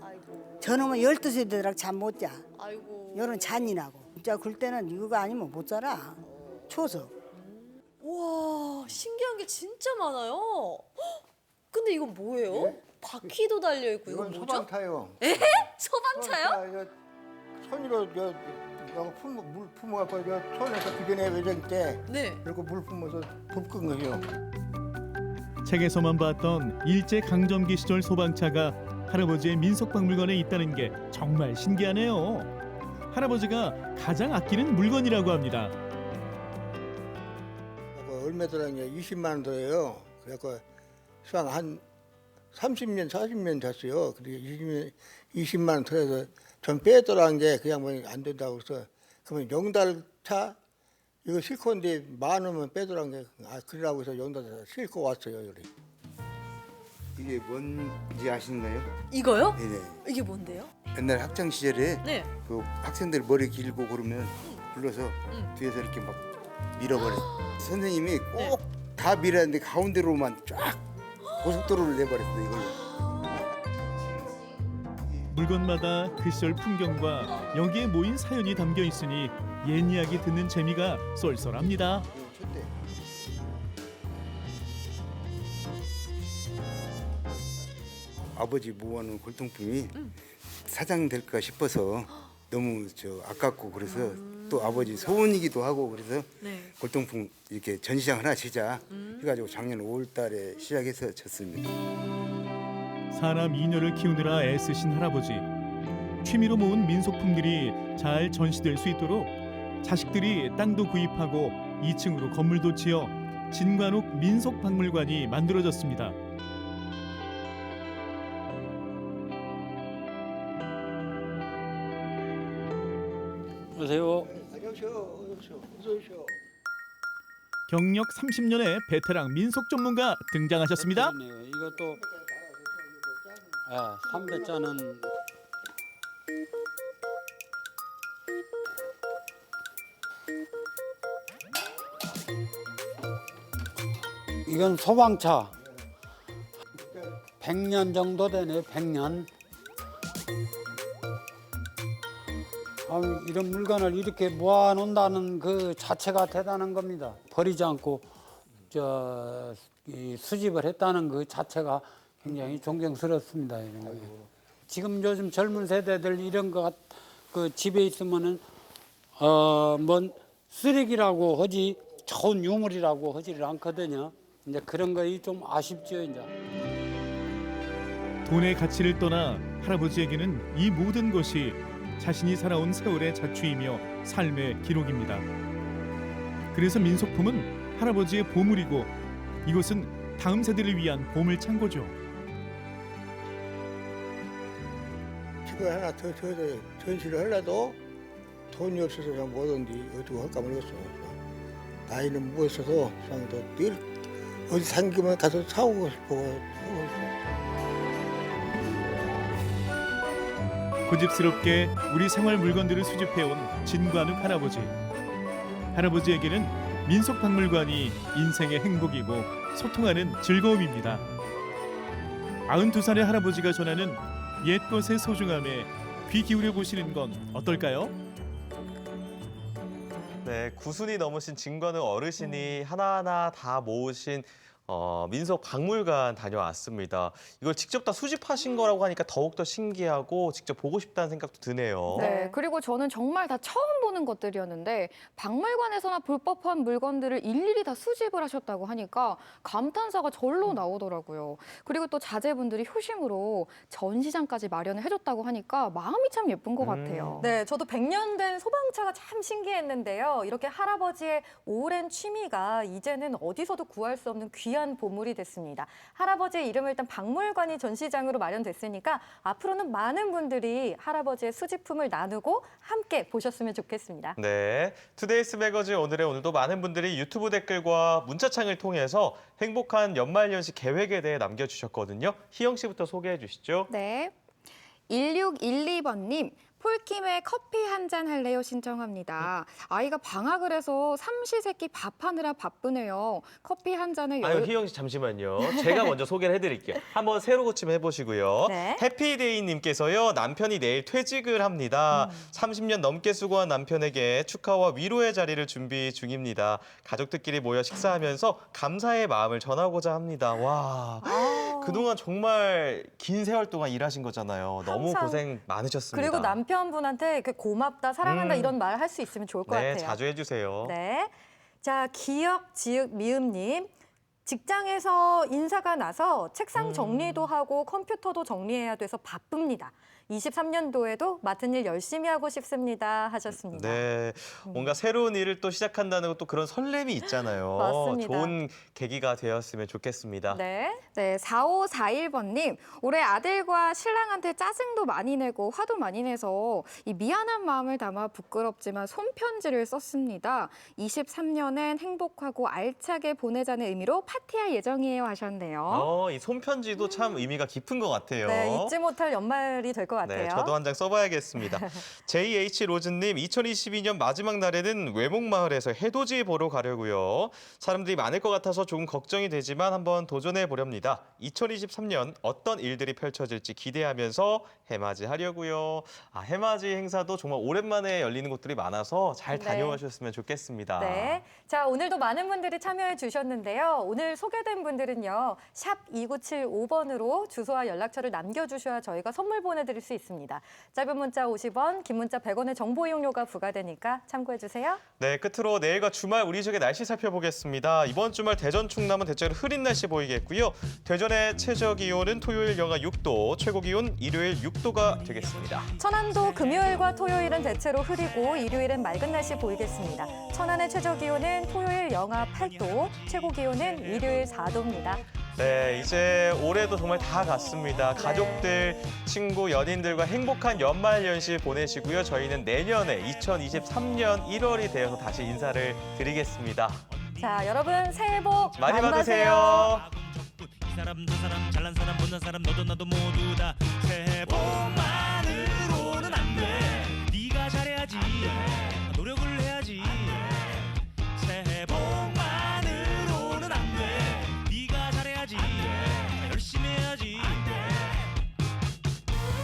저놈은 12시 되도록 잠 못 자. 아이고. 요런 잔인하고 진짜 그때는 이거 아니면 못 살아. 추워서. 우와, 신기한 게 진짜 많아요. 헉, 근데 이건 뭐예요? 바퀴도 달려 있고 이건 뭐죠? 소방차요. 에? 소방차요? 손으로 물 품어갖고 저 손에서 그 전에 외정 때 그리고 물 품어서 불 끈 거요. 책에서만 봤던 일제 강점기 시절 소방차가 할아버지의 민속박물관에 있다는 게 정말 신기하네요. 할아버지가 가장 아끼는 물건이라고 합니다. 얼마 들었냐 20만 원 들어요. 그래갖고 수상 한 30년 40년 됐어요. 그리고 20만 원 들어서 전 빼더라는 게 그냥 뭐 안 된다고 그래서 그러면 용달차 이거 싣고 온데 많으면 빼더라는 게 그러라고 해서 용달차 싣고 왔어요. 여기. 이게 뭔지 아시나요? 이거요? 네네. 이게 뭔데요? 옛날 학창 시절에 네. 그 학생들 머리 길고 그러면 불러서 뒤에서 이렇게 막 밀어버려. 선생님이 꼭 다 밀었는데 가운데로만 쫙 고속도로를 내버렸어 이걸로. 물건마다 그 시절 풍경과 여기에 모인 사연이 담겨 있으니 옛 이야기 듣는 재미가 쏠쏠합니다. 아버지 모아놓은 골동품이 사장 될까 싶어서 너무 아깝고 그래서 또 아버지 소원이기도 하고 그래서 골동품 이렇게 전시장 하나 치자 해가지고 작년 5월달에 시작해서 쳤습니다. 사람 이녀를 키우느라 애쓰신 할아버지. 취미로 모은 민속품들이 잘 전시될 수 있도록 자식들이 땅도 구입하고 2층으로 건물도 지어 진관욱 민속박물관이 만들어졌습니다. 안녕하세요. 안녕하세요. 경력 30년의 베테랑 민속 전문가 등장하셨습니다. 이것도 300자는 이건 소방차 100년 정도 되네. 100년. 이런 물건을 이렇게 모아놓는다는 그 자체가 대단한 겁니다. 버리지 않고 수집을 했다는 그 자체가 굉장히 존경스럽습니다. 이런 거. 지금 요즘 젊은 세대들 이런 거 그 집에 있으면은 뭔 쓰레기라고 하지 좋은 유물이라고 하지를 않거든요. 이제 그런 거이 좀 아쉽죠, 이제. 돈의 가치를 떠나 할아버지에게는 이 모든 것이 자신이 살아온 세월의 자취이며 삶의 기록입니다. 그래서 민속품은 할아버지의 보물이고 이곳은 다음 세대를 위한 보물 창고죠. 집을 하나 더 전시를 하려도 돈이 없어서 못 온디 어떻게 할까 모르겠어. 나이는 무엇어도 늘 어디 생기면 가서 사오고 싶어. 고집스럽게 우리 생활 물건들을 수집해온 진관욱 할아버지. 할아버지에게는 민속박물관이 인생의 행복이고 소통하는 즐거움입니다. 92살의 할아버지가 전하는 옛것의 소중함에 귀 기울여 보시는 건 어떨까요? 네, 9순이 넘으신 진관욱 어르신이 하나하나 다 모으신 민속 박물관 다녀왔습니다. 이걸 직접 다 수집하신 거라고 하니까 더욱더 신기하고 직접 보고 싶다는 생각도 드네요. 네, 그리고 저는 정말 다 처음 보는 것들이었는데 박물관에서나 볼 법한 물건들을 일일이 다 수집을 하셨다고 하니까 감탄사가 절로 나오더라고요. 그리고 또 자제분들이 효심으로 전시장까지 마련을 해줬다고 하니까 마음이 참 예쁜 것 같아요. 네, 저도 100년 된 소방차가 참 신기했는데요. 이렇게 할아버지의 오랜 취미가 이제는 어디서도 구할 수 없는 귀한 보물이 됐습니다. 할아버지의 이름을 일단 박물관이 전시장으로 마련됐으니까 앞으로는 많은 분들이 할아버지의 수집품을 나누고 함께 보셨으면 좋겠습니다. 네, 투데이스 매거진 오늘도 많은 분들이 유튜브 댓글과 문자창을 통해서 행복한 연말연시 계획에 대해 남겨주셨거든요. 희영 씨부터 소개해 주시죠. 네, 1612번님. 폴킴의 커피 한 잔 할래요 신청합니다. 아이가 방학을 해서 삼시세끼 밥하느라 바쁘네요. 커피 한 잔을 아유, 희영 씨 잠시만요. 제가 먼저 소개를 해드릴게요. 한번 새로 고침 해보시고요. 네. 해피데이님께서요. 남편이 내일 퇴직을 합니다. 30년 넘게 수고한 남편에게 축하와 위로의 자리를 준비 중입니다. 가족들끼리 모여 식사하면서 감사의 마음을 전하고자 합니다. 와, 그동안 정말 긴 세월 동안 일하신 거잖아요. 너무 항상. 고생 많으셨습니다. 그리고 남편분한테 고맙다, 사랑한다 이런 말 할 수 있으면 좋을 것 네, 같아요. 자주 해주세요. 네. 자, 기역, 지읒, 미음님. 직장에서 인사가 나서 책상 정리도 하고 컴퓨터도 정리해야 돼서 바쁩니다. 23년도에도 맡은 일 열심히 하고 싶습니다 하셨습니다. 네, 뭔가 새로운 일을 또 시작한다는 것도 그런 설렘이 있잖아요. 맞습니다. 좋은 계기가 되었으면 좋겠습니다. 네, 4541번님. 올해 아들과 신랑한테 짜증도 많이 내고 화도 많이 내서 이 미안한 마음을 담아 부끄럽지만 손편지를 썼습니다. 23년엔 행복하고 알차게 보내자는 의미로 파티할 예정이에요 하셨네요. 이 손편지도 참 의미가 깊은 것 같아요. 네, 잊지 못할 연말이 될 것 같아요. 네, 저도 한 장 써봐야겠습니다. JH 로즈님, 2022년 마지막 날에는 외목마을에서 해돋이 보러 가려고요. 사람들이 많을 것 같아서 조금 걱정이 되지만 한번 도전해 보렵니다. 2023년 어떤 일들이 펼쳐질지 기대하면서 해맞이 하려고요. 해맞이 행사도 정말 오랜만에 열리는 곳들이 많아서 잘 다녀오셨으면 좋겠습니다. 네, 자 오늘도 많은 분들이 참여해 주셨는데요. 오늘 소개된 분들은요. 샵 2975번으로 주소와 연락처를 남겨주셔야 저희가 선물 보내드릴 수 있습니다. 짧은 문자 50원, 긴 문자 100원의 정보 이용료가 부과되니까 참고해 주세요. 네, 끝으로 내일과 주말 우리 지역의 날씨 살펴보겠습니다. 이번 주말 대전, 충남은 대체로 흐린 날씨 보이겠고요. 대전의 최저 기온은 토요일 영하 6도, 최고 기온 일요일 6도가 되겠습니다. 천안도 금요일과 토요일은 대체로 흐리고 일요일은 맑은 날씨 보이겠습니다. 천안의 최저 기온은 토요일 영하 8도, 최고 기온은 일요일 4도입니다. 네, 이제 올해도 정말 다 갔습니다. 가족들, 친구, 연인들과 행복한 연말연시 보내시고요. 저희는 내년에 2023년 1월이 되어서 다시 인사를 드리겠습니다. 자, 여러분 새해 복 많이 받으세요. 이 사람 저 사람 잘난 사람 못난 사람 너도 나도 모두 다 새해 복만으로는 안 돼. 네가 잘해야지.